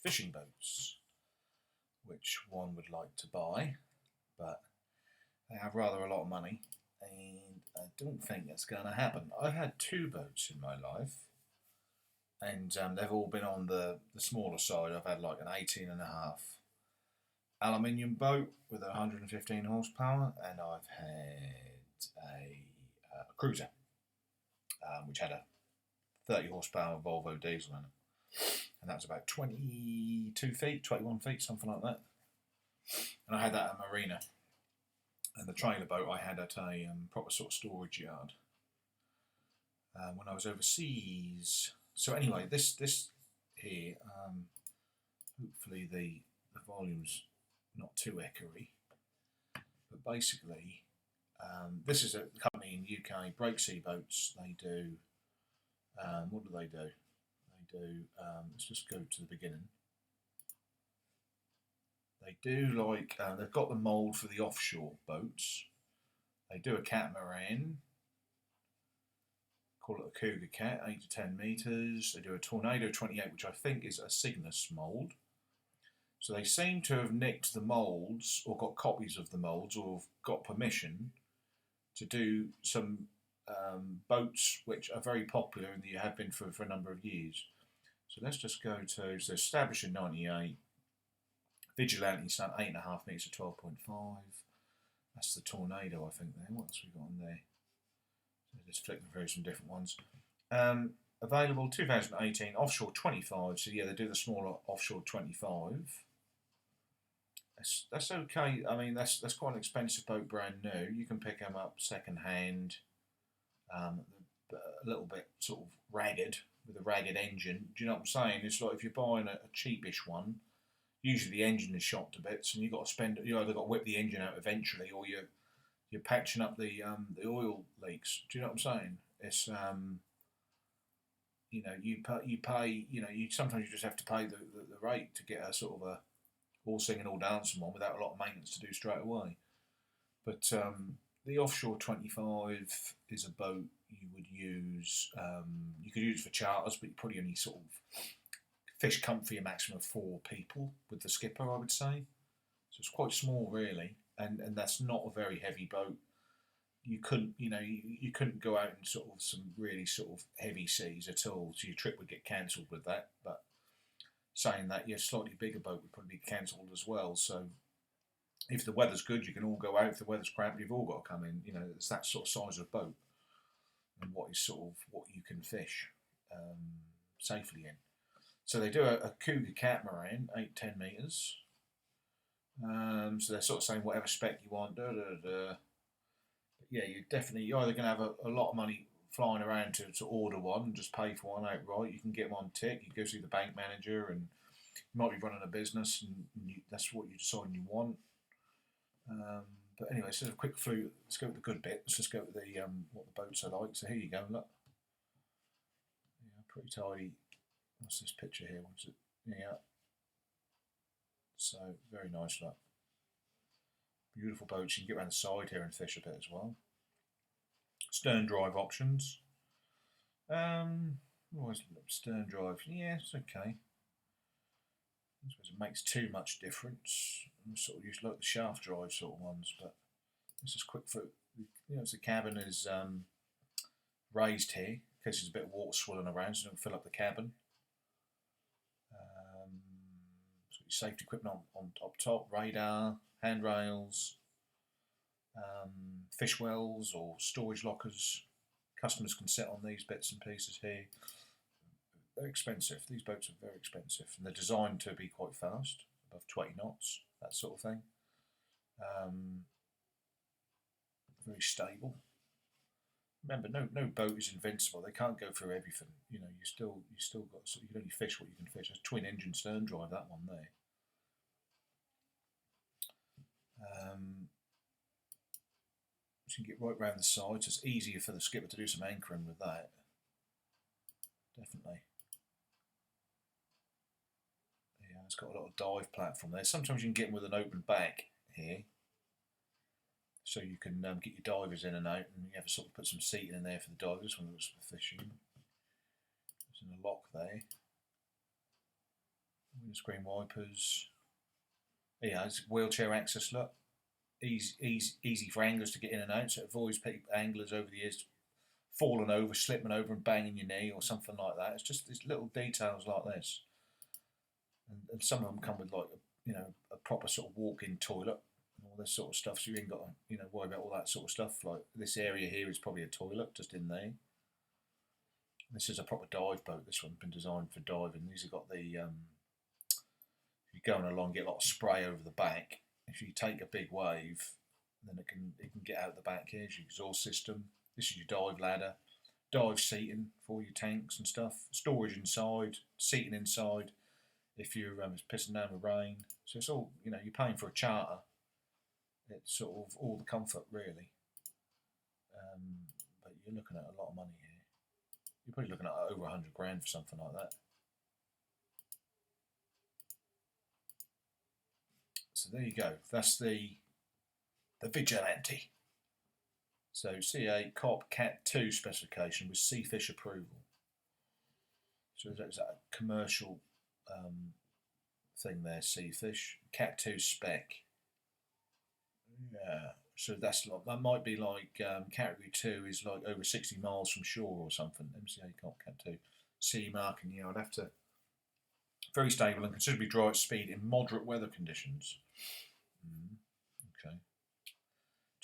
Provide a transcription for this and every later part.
fishing boats, which one would like to buy, but they have rather a lot of money, and I don't think it's going to happen. I've had two boats in my life, and they've all been on the smaller side. I've had like an 18.5 aluminium boat with 115 horsepower, and I've had a cruiser, which had a 30 horsepower Volvo diesel in it, and that was about 22 feet, 21 feet, something like that. And I had that at a marina, and the trailer boat I had at a proper sort of storage yard when I was overseas. So anyway, this here, hopefully the volume's not too echoey, but basically this is a company in UK, Breaksea Boats. They do, what do? They do, let's just go to the beginning. They do like, they've got the mould for the offshore boats. They do a catamaran, call it a Cougar Cat, 8 to 10 metres. They do a Tornado 28, which I think is a Cygnus mould. So they seem to have nicked the moulds, or got copies of the moulds, or have got permission to do some boats which are very popular and have been for a number of years. So let's just go to, so established in 98, Vigilante Sun, 8.5 metres to 12.5. That's the Tornado, I think, there. What else we got on there? So just flicking through some different ones. Available 2018, offshore 25. So yeah, they do the smaller offshore 25. That's okay. I mean, that's quite an expensive boat, brand new. You can pick them up second hand, a little bit sort of ragged, with a ragged engine. Do you know what I'm saying? It's like if you're buying a cheapish one, usually the engine is shot to bits, and you've got to spend. You either got to whip the engine out eventually, or you're patching up the oil leaks. Do you know what I'm saying? It's you know, you pay. You know, sometimes you just have to pay the rate to get a sort of a all singing, all dancing one without a lot of maintenance to do straight away. But the offshore 25 is a boat you would use. You could use it for charters, but you probably only sort of fish comfy a maximum of 4 people with the skipper, I would say. So it's quite small, really, and that's not a very heavy boat. You couldn't, you couldn't go out in sort of some really sort of heavy seas at all. So your trip would get cancelled with that. But saying that, your slightly bigger boat would probably be cancelled as well. So if the weather's good, you can all go out. If the weather's crap, you've all got to come in. You know, it's that sort of size of boat, and what is sort of what you can fish safely in. So they do a Cougar Catamaran, 8-10 metres. So they're sort of saying whatever spec you want. But yeah, you're either going to have a lot of money flying around to order one and just pay for one outright. You can get one tick. You go see the bank manager, and you might be running a business, and that's what you decide you want. But anyway, so a quick flew. Let's go with the good bit. Let's just go with the what the boats are like. So here you go. Look, yeah, pretty tidy. What's this picture here? What's it? Yeah. So very nice. Look, beautiful boats. You can get around the side here and fish a bit as well. Stern drive options. Stern drive. Yeah, it's okay. I suppose it makes too much difference. I sort of used to like the shaft drive sort of ones, but this is quick for. The cabin is raised here in case there's a bit of water swirling around, so don't fill up the cabin. So your safety equipment on up top, radar, handrails, fish wells or storage lockers. Customers can sit on these bits and pieces here. They're expensive. These boats are very expensive, and they're designed to be quite fast, above 20 knots, that sort of thing. Very stable. Remember, no boat is invincible. They can't go through everything. You still got. So you can only fish what you can fish. It's twin engine stern drive, that one there. So you can get right round the sides. It's easier for the skipper to do some anchoring with that. Definitely. Yeah, it's got a lot of dive platform there. Sometimes you can get them with an open back here, so you can get your divers in and out, and you have to sort of put some seating in there for the divers when it's for fishing. There's a lock there. Screen wipers. Yeah, it's wheelchair access. Look, easy for anglers to get in and out. So it avoids people, anglers over the years falling over, slipping over, and banging your knee or something like that. It's just these little details like this, and some of them come with like a proper sort of walk-in toilet and all this sort of stuff. So you ain't got to worry about all that sort of stuff. Like this area here is probably a toilet just in there. This is a proper dive boat. This one's been designed for diving. These have got the if you're going along, get a lot of spray over the back. If you take a big wave, then it can get out the back. Here's your exhaust system. This is your dive ladder, dive seating for your tanks and stuff. Storage inside, seating inside. If you're pissing down with rain, so it's all you're paying for a charter. It's sort of all the comfort really, but you're looking at a lot of money here. You're probably looking at over 100 grand for something like that. So there you go. That's the Vigilante. So C8 Cop Cat 2 specification with Seafish approval. So there's that commercial thing there, Seafish. Cat 2 spec. Yeah. So that might be like category 2 is like over 60 miles from shore or something. MCA Cop Cat 2. CE marking, I'd have to. Very stable and considerably dry at speed in moderate weather conditions. Okay.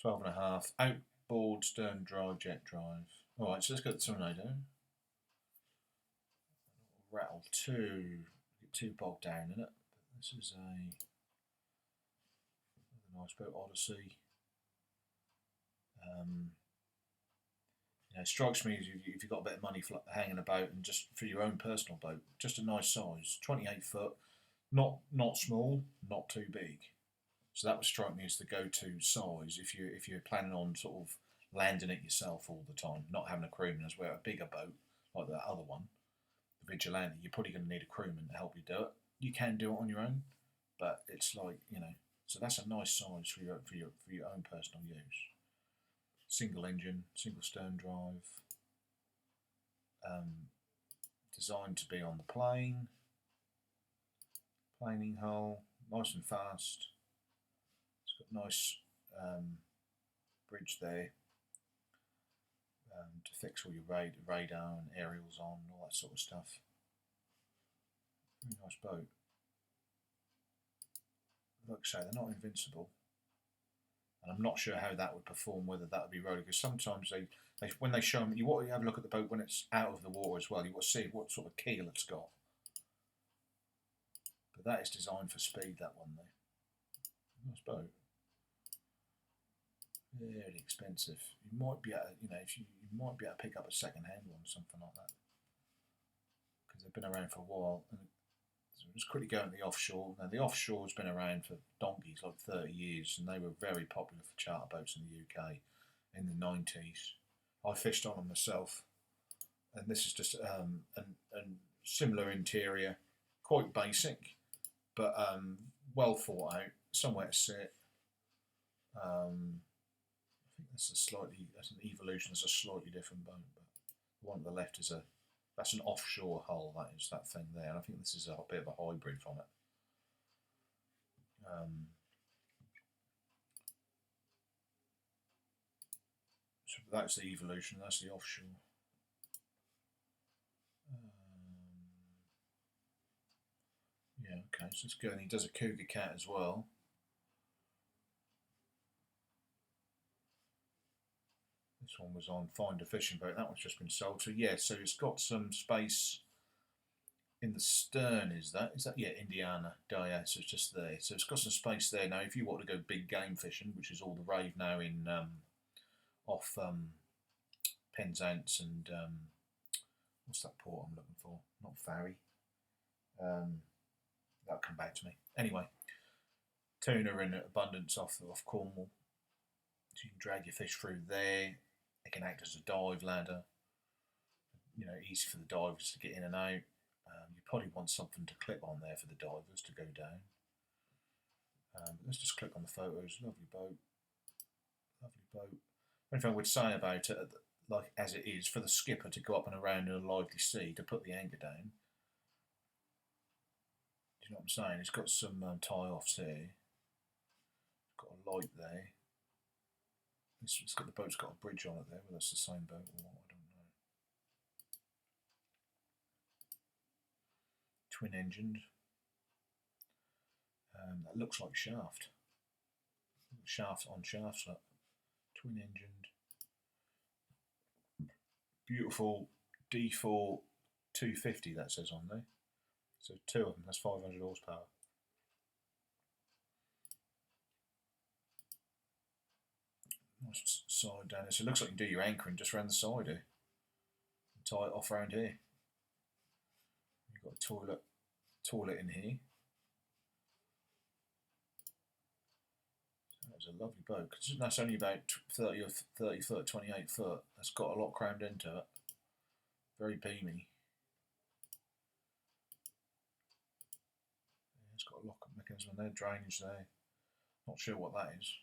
12.5. Outboard stern drive, jet drive. Alright, so let's go to the Tornado. Rattle 2. Get too bogged down in it. This is a nice boat, Odyssey. It strikes me as if you've got a bit of money hanging about and just for your own personal boat, just a nice size, 28 foot, not small, not too big. So that would strike me as the go-to size if you're planning on sort of landing it yourself all the time, not having a crewman as well. A bigger boat like that other one, the Vigilante, you're probably going to need a crewman to help you do it. You can do it on your own, but it's like so that's a nice size for your own personal use. Single engine, single stern drive, designed to be on the plane, planing hull, nice and fast. It's got nice bridge there to fix all your radar and aerials on, all that sort of stuff. Very nice boat. Like I say, they're not invincible. And I'm not sure how that would perform, whether that would be rolling, because sometimes when they show them, you want to have a look at the boat when it's out of the water as well. You want to see what sort of keel it's got. But that is designed for speed, that one there. Nice boat. Very expensive. You might be able to, you might be able to pick up a second-hand one, something like that, because they've been around for a while. And so just quickly going to the offshore. Now the offshore's been around for donkeys, like 30 years, and they were very popular for charter boats in the UK in the 90s. I fished on them myself, and this is just and similar interior, quite basic, but well thought out, somewhere to sit. I think that's an Evolution. It's a slightly different boat, but the one on the left is that's an offshore hull. That is that thing there, and I think this is a bit of a hybrid from it. So that's the Evolution. That's the offshore. Yeah, okay. So let's go. And he does a Cougar Cat as well. This one was on Find a Fishing Boat. That one's just been sold. So yeah, so it's got some space in the stern. Is that yeah, Indiana Dia? So it's just there. So it's got some space there. Now, if you want to go big game fishing, which is all the rave now in off Penzance and what's that port I'm looking for? Not Farry. That'll come back to me. Anyway, tuna in abundance off Cornwall. So you can drag your fish through there. It can act as a dive ladder. Easy for the divers to get in and out. You probably want something to clip on there for the divers to go down. Let's just click on the photos. Lovely boat. Lovely boat. One thing I would say about it, like as it is, for the skipper to go up and around in a lively sea to put the anchor down, you know what I'm saying? It's got some tie-offs here. It's got a light there. It's got the boat's got a bridge on it there. Well, that's the same boat. Or what, I don't know. Twin-engined. That looks like shaft. Shaft on shafts. Look. Twin-engined. Beautiful D4 250 that says on there. So two of them. That's 500 horsepower. Nice side down there. So it looks like you can do your anchoring just around the side here. And tie it off around here. You've got a toilet in here. So that's a lovely boat. Because that's only about 30 foot, 28 foot. That's got a lot crammed into it. Very beamy. Yeah, it's got a lock-up mechanism there, drainage there. Not sure what that is.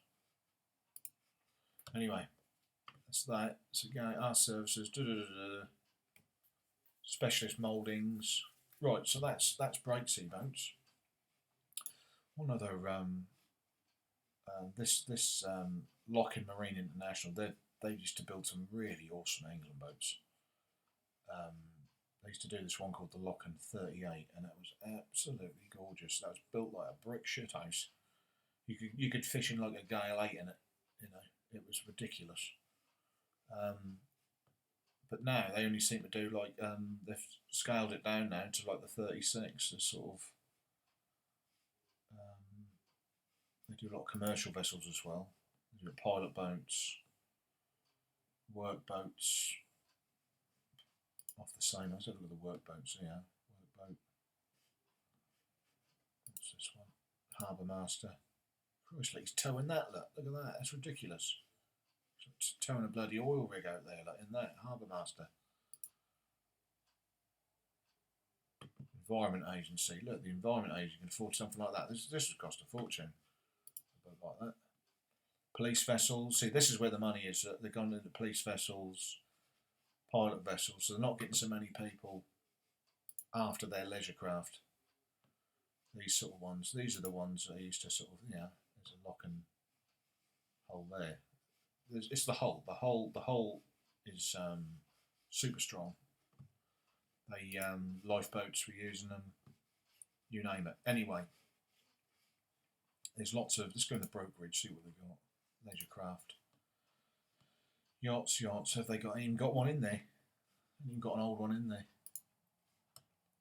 Anyway, that's that. So again, our services, specialist mouldings. Right, so that's Breaksea boats. One other this Lock-in Marine International. They used to build some really awesome England boats. They used to do this one called the Lock-in 38, and that was absolutely gorgeous. That was built like a brick shithouse. You could fish in like a gale 8 in it. You know, it was ridiculous. But now they only seem to do like they've scaled it down now to like the 36. The sort of they do a lot of commercial vessels as well. They do pilot boats, work boats. Off the same. Let's have a look at the work boats here. Work boat. What's this one? Harbour Master. Christ, he's towing that. Look at that. That's ridiculous. It's towing a bloody oil rig out there, like in that Harbour Master. Environment Agency. Look, the Environment Agency can afford something like that. This would cost a fortune. A boat like that. Police vessels. See, this is where the money is. They're gone into police vessels, pilot vessels. So they're not getting so many people after their leisure craft. These sort of ones. These are the ones that I used to sort of, you know, there's a lock and hole there. It's the hull. The hull is super strong. They lifeboats were using them. You name it. Anyway, there's lots of. Let's go in the brokerage. See what they've got. Leisure craft. Yachts. Have they got? Even got one in there. Even got an old one in there.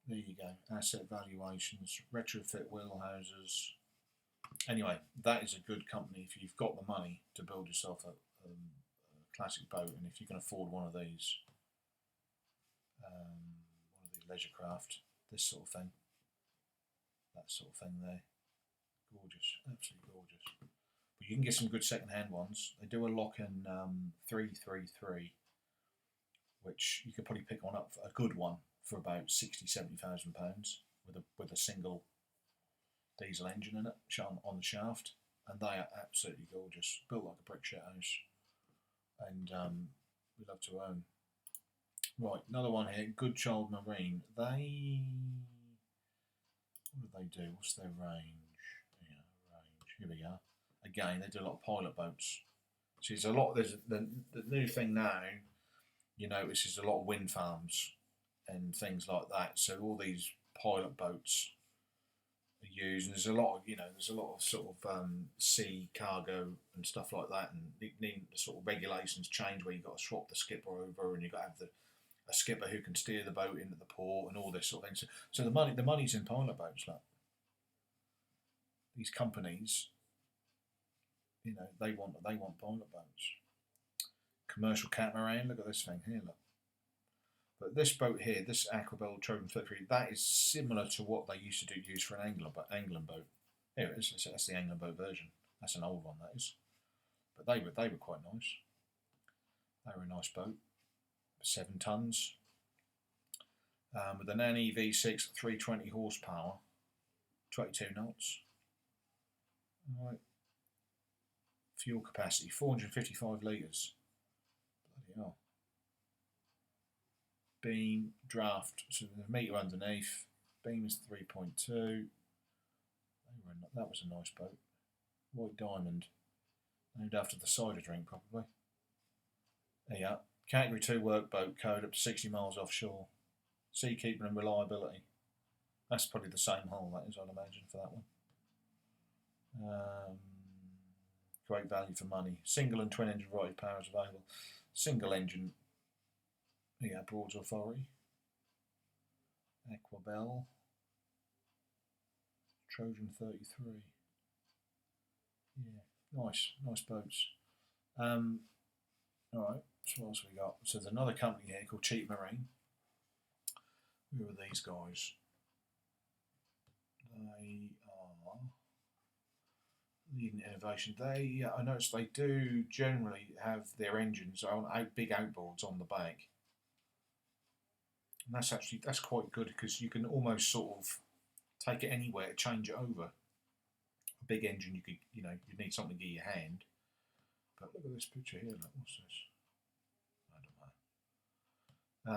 There you go. Asset valuations. Retrofit wheelhouses. Anyway, that is a good company if you've got the money to build yourself a classic boat, and if you can afford one of these leisure craft, this sort of thing, that sort of thing there, gorgeous, absolutely gorgeous. But you can get some good second-hand ones. They do a Lock-in 333, which you could probably pick one up, a good one, for about £60,000-70,000 with a single diesel engine in it, on the shaft, and they are absolutely gorgeous, built like a brick shit house, and we love to own. Right, another one here, Goodchild Marine. What do they do? What's their range? Yeah, range. Here we are. Again, they do a lot of pilot boats. So there's a lot. There's the new thing now. You notice there's a lot of wind farms and things like that. So all these pilot boats are used, and there's a lot of sort of sea cargo and stuff like that, and the sort of regulations change where you've got to swap the skipper over, and you've got to have a skipper who can steer the boat into the port and all this sort of thing. So the money's in pilot boats. Like these companies, you know, they want pilot boats. Commercial catamaran. Look at this thing here. Look. But this boat here, this Aquastar Trojan 33, that is similar to what they used to use for an Angler boat. Here it is. That's the Angler boat version. That's an old one, that is. But they were quite nice. They were a nice boat. 7 tons. With an NE V6 320 horsepower, 22 knots. Right. Fuel capacity 455 litres. Bloody hell. Beam, draft, so the metre underneath. Beam is 3.2. That was a nice boat. White Diamond. Named after the cider drink, probably. Yeah. Category 2 workboat code up to 60 miles offshore. Seakeeping and reliability. That's probably the same hull, that is, I'd imagine, for that one. Great value for money. Single and twin engine rotating power is available. Single engine. Yeah, Broads Authority. Aquabell. Trojan 33. Yeah, nice boats. Alright, so what else we got? So there's another company here called Cheap Marine. Who are these guys? They are leading innovation. I noticed they do generally have their engines on big outboards on the back. And that's quite good because you can almost sort of take it anywhere, change it over. A big engine, you need something to get your hand. But look at this picture here. Look, what's this? I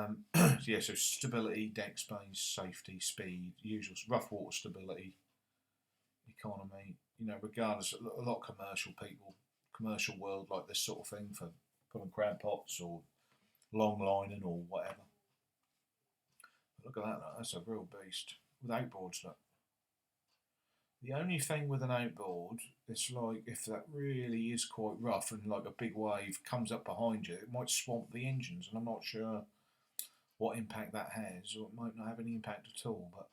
don't know. Yeah, so stability, deck space, safety, speed, usual rough water stability, economy. Regardless, a lot of commercial world like this sort of thing for putting crab pots or long lining or whatever. Look at that, that's a real beast. With outboards, look. The only thing with an outboard, it's like if that really is quite rough and like a big wave comes up behind you, it might swamp the engines, and I'm not sure what impact that has, or it might not have any impact at all, but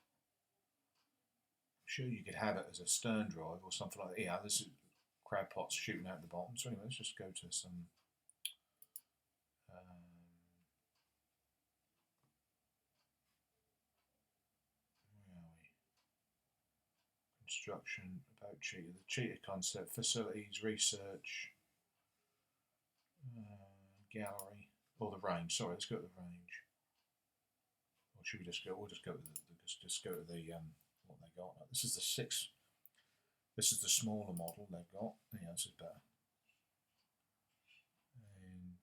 I'm sure you could have it as a stern drive or something like that. Yeah, there's crab pots shooting out the bottom. So anyway, let's just go to some construction about Cheetah. The Cheetah concept, facilities, research, gallery, or the range. Sorry, let's go to the range. Or should we just go? We'll just go to the what they got. This is the 6. This is the smaller model they've got. Yeah, this is better. And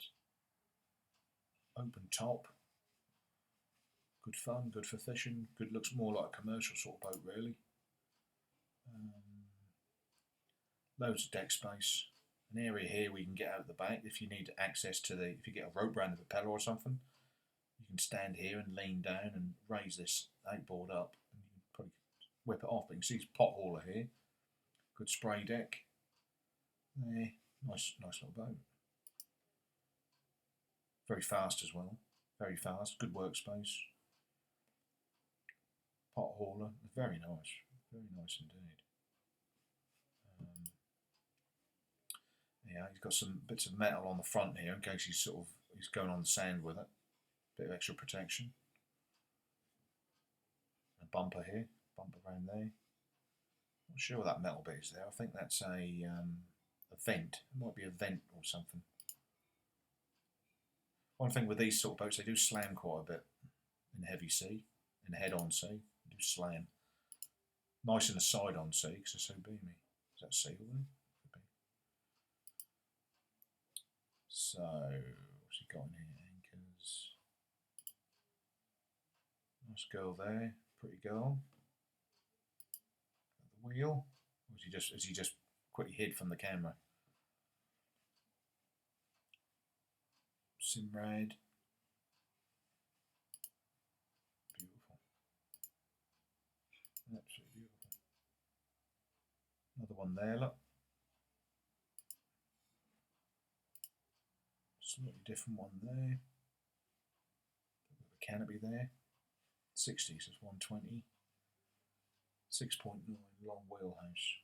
open top. Good fun, good for fishing. Good, looks more like a commercial sort of boat, really. Loads of deck space. An area here where you can get out the back if you need access to if you get a rope around the propeller or something. You can stand here and lean down and raise this outboard up, and you can probably whip it off. But you can see it's pot hauler here. Good spray deck. There, nice little boat. Very fast as well. Very fast. Good workspace. Pot hauler. Very nice. Very nice indeed. Yeah, he's got some bits of metal on the front here in case he's going on the sand with it. Bit of extra protection. A bumper here, bumper around there. Not sure what that metal bit is there. I think that's a vent. It might be a vent or something. One thing with these sort of boats, they do slam quite a bit in heavy sea, in head-on sea. They do slam. Nice in the side-on sea because they're so beamy. Is that seal there? So, what's he got in here? Anchors. Nice girl there, pretty girl. The wheel. Or is he just quickly hid from the camera? Simrad. Beautiful. Absolutely beautiful. Another one there, look. Slightly different one there. The canopy there. 60, so it's 120. 6.9 long wheelhouse.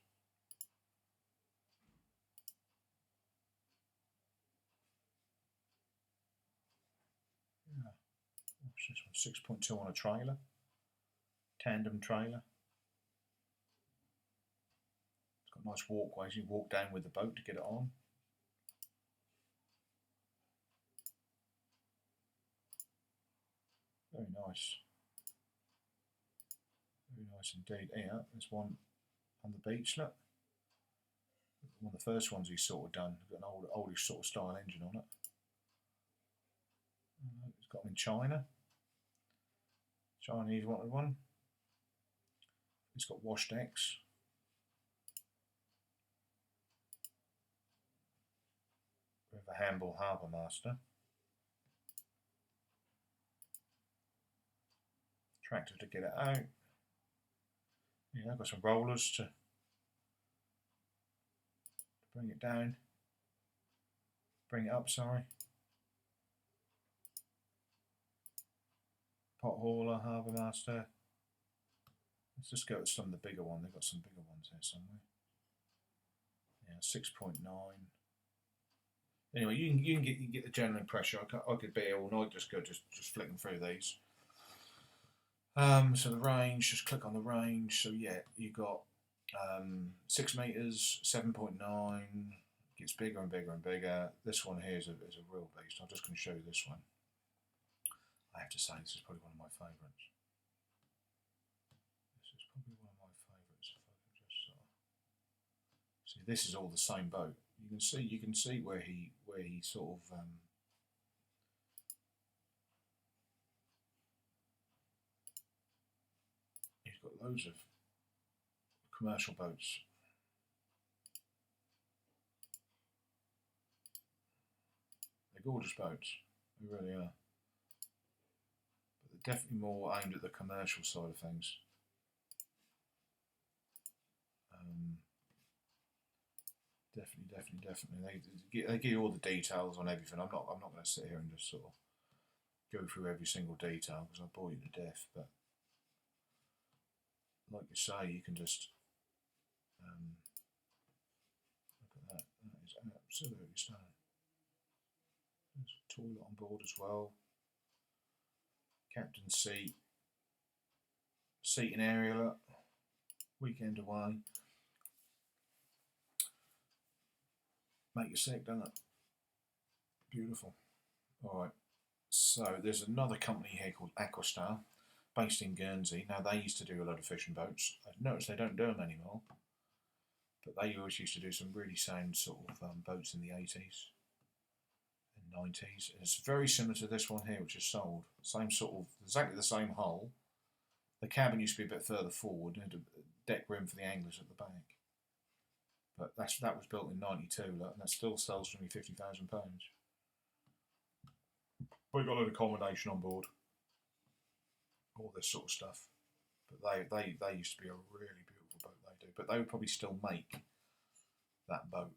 Yeah. What's this one? 6.2 on a trailer. Tandem trailer. It's got nice walkways. You walk down with the boat to get it on. Very nice. Very nice indeed. Yeah, there's one on the beach, look. One of the first ones he's sort of done. Got an oldish sort of style engine on it. It's got them in China. Chinese wanted one. It's got wash decks. a handball harbour master. Tractor to get it out. Yeah, I've got some rollers to bring it down. Bring it up, sorry. Pot hauler, harbour master. Let's just go with some of the bigger ones. They've got some bigger ones here somewhere. Yeah, 6.9. Anyway, you can get the general impression. I could be here all night just flicking through these. So the range, just click on the range. So yeah, you got 6 meters, 7.9. Gets bigger and bigger and bigger. This one here is a real beast. I'm just going to show you this one. I have to say, this is probably one of my favourites. This is probably one of my favourites. If I can just see, this is all the same boat. You can see where he sort of he's got loads of commercial boats. They're gorgeous boats. They really are. But they're definitely more aimed at the commercial side of things. Definitely. They give you all the details on everything. I'm not going to sit here and just sort of go through every single detail because I'll bore you to death. But like you say, you can just look at that. That is absolutely stunning. There's a toilet on board as well. Captain's seat, seating area. Look, weekend away. Make you sick, doesn't it? Beautiful. Alright, so there's another company here called Aquastar, based in Guernsey. Now they used to do a lot of fishing boats. I've noticed they don't do them anymore, but they always used to do some really sound sort of boats in the 80s and 90s. And it's very similar to this one here, which is sold. Same sort of, exactly the same hull. The cabin used to be a bit further forward, and had a deck room for the anglers at the back. But that was built in '92, and that still sells for me £50,000. We've got a lot of accommodation on board, all this sort of stuff. But they used to be a really beautiful boat. They do, but they would probably still make that boat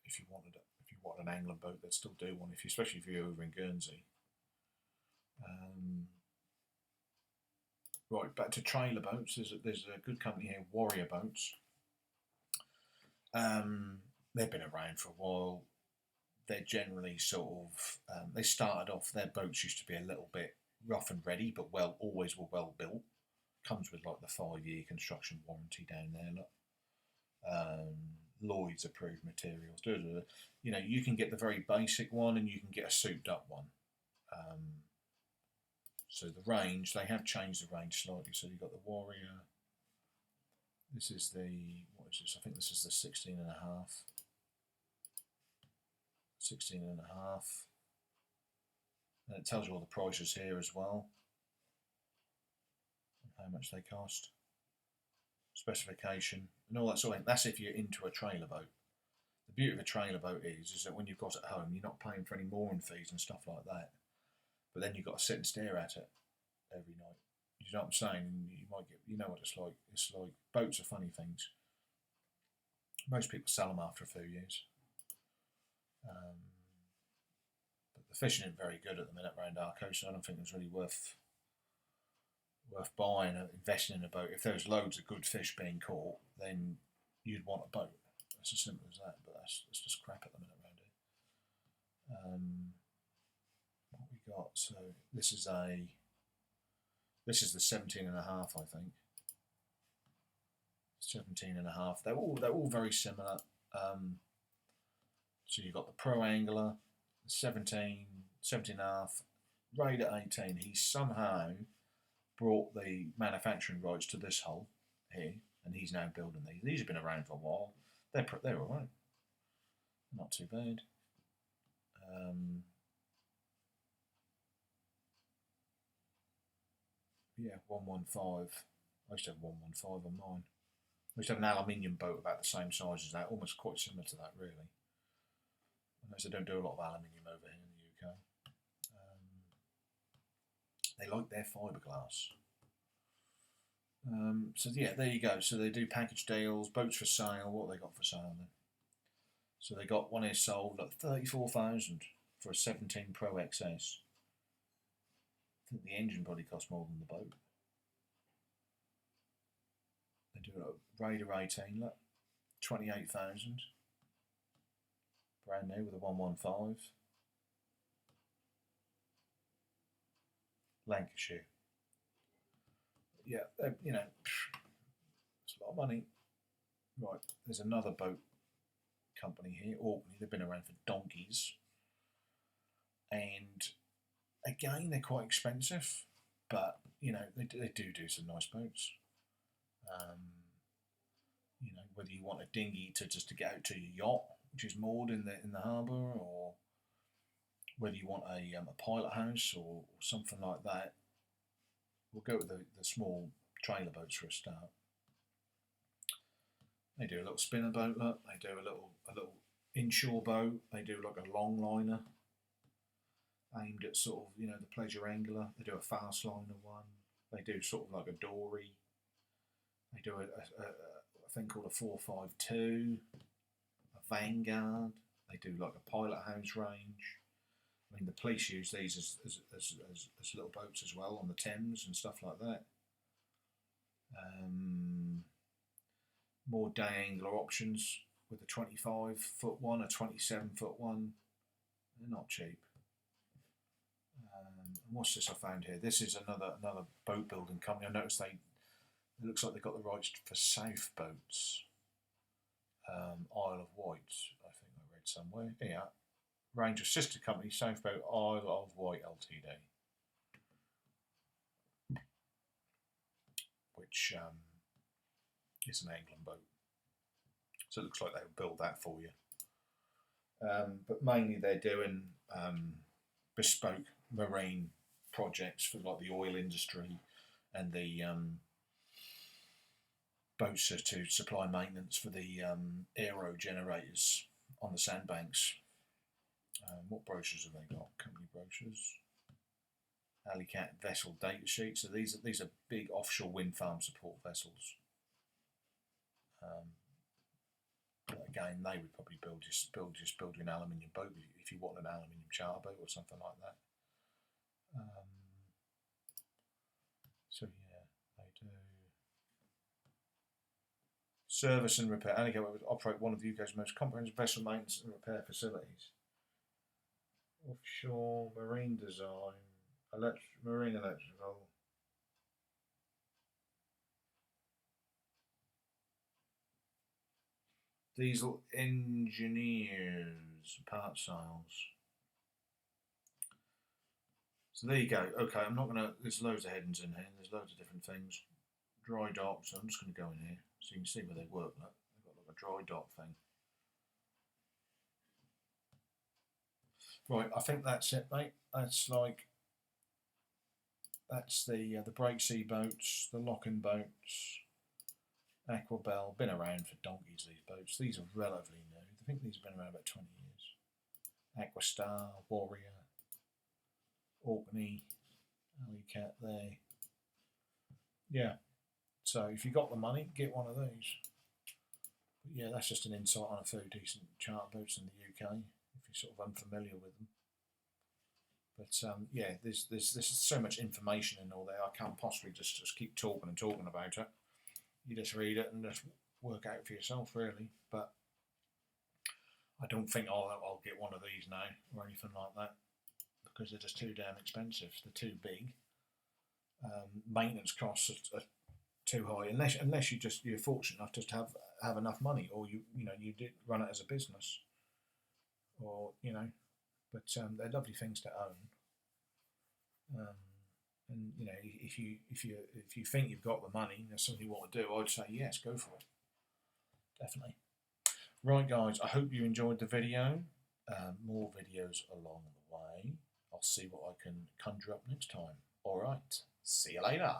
if you wanted it. If you want an angling boat, they'd still do one. Especially if you're over in Guernsey. Right, back to trailer boats. There's a good company here, Warrior Boats. They've been around for a while. They're generally sort of, they started off, their boats used to be a little bit rough and ready, but always were well built. Comes with like the 5-year construction warranty down there. Look. Lloyd's approved materials. You know, you can get the very basic one and you can get a souped up one. So the range, they have changed the range slightly. So you've got the Warrior. This is the, what is this? I think this is the 16 and a half. 16 and a half. And it tells you all the prices here as well. And how much they cost. Specification and all that sort of thing. That's if you're into a trailer boat. The beauty of a trailer boat is that when you've got it at home, you're not paying for any mooring fees and stuff like that. But then you've got to sit and stare at it every night. You know what I'm saying? You might get, you know what it's like. It's like boats are funny things. Most people sell them after a few years. But the fishing isn't very good at the minute around our coast, so I don't think it's really worth buying or investing in a boat. If there's loads of good fish being caught, then you'd want a boat. It's as simple as that. But that's just crap at the minute around here. What we got? So this is the 17 and a half, I think. 17 and a half. They're all very similar. So you've got the Pro Angler, 17 and a half, Raid at 18. He somehow brought the manufacturing rights to this hull here, and he's now building these. These have been around for a while. They're all right. Not too bad. Yeah, 115. I used to have 115 on mine. I used to have an aluminium boat about the same size as that, almost quite similar to that, really. Unless they don't do a lot of aluminium over here in the UK. They like their fiberglass. So yeah, there you go. So they do package deals, boats for sale. What have they got for sale then? So they got one here sold at 34,000 for a 17 Pro XS. I think the engine probably costs more than the boat. They do a Raider 18, look, 28,000. Brand new with a 115. Lancashire. Yeah, you know, it's a lot of money. Right, there's another boat company here, Orkney. They've been around for donkeys. And again, they're quite expensive, but you know, they do some nice boats. You know, whether you want a dinghy to get out to your yacht, which is moored in the harbour, or whether you want a pilot house or something like that. We'll go with the small trailer boats for a start. They do a little spinner boat, look. They do a little inshore boat. They do like a long liner aimed at sort of, you know, the pleasure angler. They do a fast liner one. They do sort of like a dory. They do a thing called a 452, a Vanguard. They do like a pilot house range. I mean, the police use these as little boats as well on the Thames and stuff like that. More day angler options with a 25-foot one, a 27-foot one. They're not cheap. And what's this I found here? This is another boat building company. I noticed it looks like they've got the rights for Safeboats. Isle of Wight, I think I read somewhere. Yeah. Range of sister company, Safeboat Isle of Wight Ltd. Which is an angling boat. So it looks like they'll build that for you. But mainly they're doing bespoke marine projects for like the oil industry and the boats to supply maintenance for the aero generators on the sandbanks. What brochures have they got? Company brochures. Alley Cat vessel data sheet. So these are big offshore wind farm support vessels. But again, they would probably build you an aluminium boat if you want an aluminium charter boat or something like that. So yeah, they do service and repair. Alley Cat would operate one of the UK's most comprehensive vessel maintenance and repair facilities. Offshore marine design, marine electrical. Diesel engineers, part sales. So there you go. Okay, I'm not gonna. There's loads of headings in here. There's loads of different things. Dry dock. So I'm just gonna go in here so you can see where they work. Look, they've got like a dry dock thing. Right, I think that's it, mate. That's the breaksea boats, the lock-in boats, Aquabell. Been around for donkeys, these boats. These are relatively new. I think these have been around about 20 years. Aquastar, Warrior, Orkney, Alley Cat there. Yeah. So if you got the money, get one of these. But yeah, that's just an insight on a few decent charter boats in the UK. If you're sort of unfamiliar with them. But yeah, there's so much information in all there. I can't possibly just keep talking about it. You just read it and just work out for yourself, really. But I don't think I'll get one of these now or anything like that because they're just too damn expensive. They're too big. Maintenance costs are too high unless you're fortunate enough just to have enough money, or you did run it as a business. Or but they're lovely things to own. And if you think you've got the money and there's something you want to do, I'd say yes, go for it. Definitely. Right, guys. I hope you enjoyed the video. More videos along the way. I'll see what I can conjure up next time. All right. See you later.